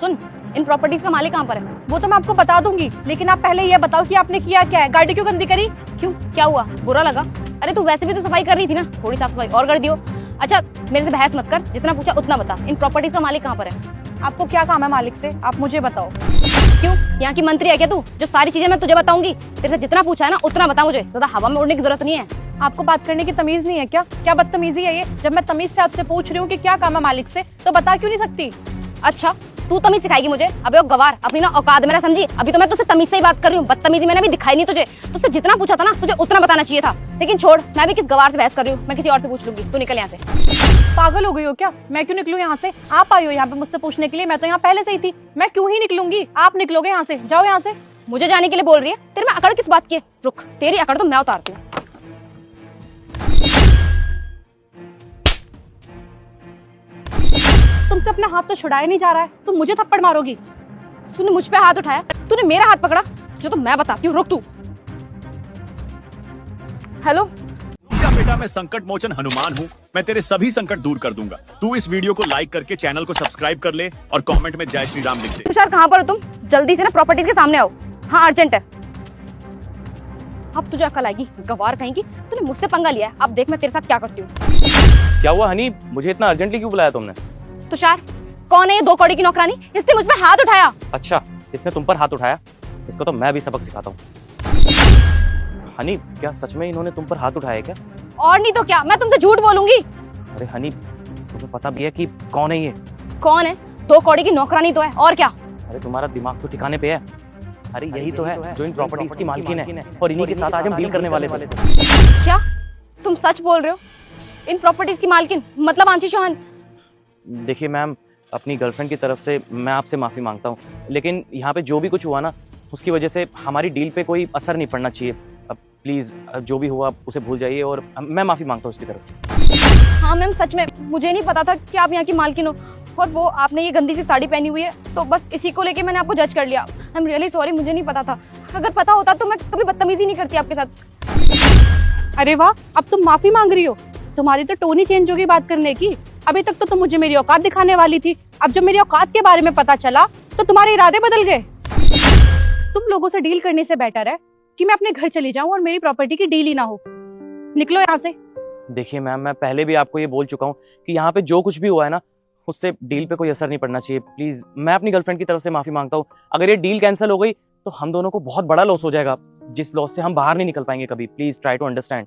सुन, इन properties का मालिक कहाँ पर है? वो तो मैं आपको बता दूंगी, लेकिन आप पहले ये बताओ कि आपने किया क्या है, गाड़ी क्यों गंदी करी? क्यों, क्या हुआ? बुरा लगा? अरे तू वैसे भी तो सफाई कर रही थी ना, थोड़ी साफ सफाई और कर दियो। अच्छा मेरे से बहस मत कर, जितना पूछा उतना बता, इन प्रॉपर्टीज का मालिक कहाँ पर है? आपको क्या काम है मालिक से, आप मुझे बताओ। क्यों, यहाँ की मंत्री है क्या तू, जो सारी चीजें मैं तुझे बताऊंगी? तेरे से जितना पूछा है ना उतना बता, मुझे ज्यादा हवा में उड़ने की जरूरत नहीं है। आपको बात करने की तमीज नहीं है क्या? क्या बदतमीजी है ये? जब मैं तमीज से आपसे पूछ रही हूँ कि क्या काम है मालिक से, तो बता क्यों नहीं सकती? अच्छा तू तमीज सिखाएगी मुझे? अबे ओ गवार, अपनी ना औकात मेरा समझी, अभी तो मैं तुझसे तमीज से ही बात कर रही हूँ, बदतमीजी मैंने भी दिखाई नहीं तुझे। तुझसे जितना पूछा था ना तुझे उतना बताना चाहिए था। लेकिन छोड़, मैं भी किस गवार से बहस कर रही हूँ, मैं किसी और से पूछ लूंगी, तू निकल यहाँ से। पागल हो गई हो क्या? मैं क्यों निकलूं यहाँ से? आप आई हो यहाँ पे मुझसे पूछने के लिए, मैं तो यहाँ पहले से ही थी, मैं क्यों ही निकलूंगी? आप निकलोगे यहाँ से, जाओ यहाँ से। मुझे जाने के लिए बोल रही है? तेरे में अकड़ किस बात की है? रुक, तेरी अकड़ तो मैं उतारती हूँ। तुमसे अपना हाथ तो छुड़ाया नहीं जा रहा है, तुम मुझे थप्पड़ मारोगी। तूने मुझ पे हाथ उठाया, तूने मेरा हाथ पकड़ा, जो तो मैं बताती हूँ, रुक तू। हेलो जा बेटा, मैं संकट मोचन हनुमान हूँ, मैं तेरे सभी संकट दूर कर दूंगा। तू इस वीडियो को लाइक करके चैनल को सब्सक्राइब कर ले और कमेंट में जय श्री राम लिख दे। तुषार कहाँ पर हो तुम? जल्दी से ना प्रॉपर्टीज के सामने आओ। हाँ अर्जेंट है। अब तुझे अकल आएगी, गवार कहीं की। तूने मुझसे पंगा लिया है, अब देख मैं तेरे साथ क्या करती हूँ। क्या हुआ हनी, मुझे इतना अर्जेंटली क्यों बुलाया तुमने? तुषार कौन है ये 2 कौड़ी की नौकरानी, इसने मुझ पे हाथ उठाया। अच्छा, इसने तुम पर हाथ उठाया? इसको तो मैं भी सबक सिखाता हूँ। हनी, क्या सच में इन्होंने तुम पर हाथ उठाया क्या? और नहीं तो क्या, मैं तुमसे झूठ बोलूंगी? अरे हनी, तुम्हें पता भी है कि कौन है ये? कौन है? 2 कौड़ी की नौकरानी तो है, और क्या? अरे तुम्हारा दिमाग तो ठिकाने पे है। अरे यही तो है जो इन प्रॉपर्टीज की मालकिन है, और इन्हीं के साथ आज हम डील करने वाले थे। क्या तुम सच बोल रहे हो? इन प्रॉपर्टीज की मालकिन मतलब आंशी चौहान? देखिए मैम, अपनी गर्लफ्रेंड की तरफ से मैं आपसे माफ़ी मांगता हूँ, लेकिन यहाँ पे जो भी कुछ हुआ ना, उसकी वजह से हमारी डील पे कोई असर नहीं पड़ना चाहिए। अब प्लीज़ जो भी हुआ उसे भूल जाइए, और मैं माफ़ी मांगता हूँ उसकी तरफ से। हाँ मैम, सच में मुझे नहीं पता था कि आप यहाँ की मालकिन हो, और वो आपने ये गंदी सी साड़ी पहनी हुई है, तो बस इसी को लेके मैंने आपको जज कर लिया। आई एम रियली सॉरी, मुझे नहीं पता था। अगर पता होता तो मैं कभी बदतमीजी नहीं करती आपके साथ। अरे वाह, अब तुम माफी मांग रही हो? तुम्हारी तो टोन ही चेंज होगी बात करने की। अभी तक तो तुम मुझे मेरी औकात दिखाने वाली थी, अब जब मेरी औकात के बारे में पता चला तो तुम्हारे इरादे बदल गए। तुम लोगों से डील करने से बेटर है कि मैं अपने घर चली जाऊं और मेरी प्रॉपर्टी की डील ही ना हो। निकलो यहाँ से। देखिए मैम, मैं पहले भी आपको ये बोल चुका हूँ कि यहाँ पे जो कुछ भी हुआ है ना, उससे डील पे कोई असर नहीं पड़ना चाहिए। प्लीज़, मैं अपनी गर्लफ्रेंड की तरफ से माफ़ी मांगता हूँ। अगर ये डील कैंसिल हो गई तो हम दोनों को बहुत बड़ा लॉस हो जाएगा, जिस लॉस से हम बाहर नहीं निकल पाएंगे कभी। Please try to understand.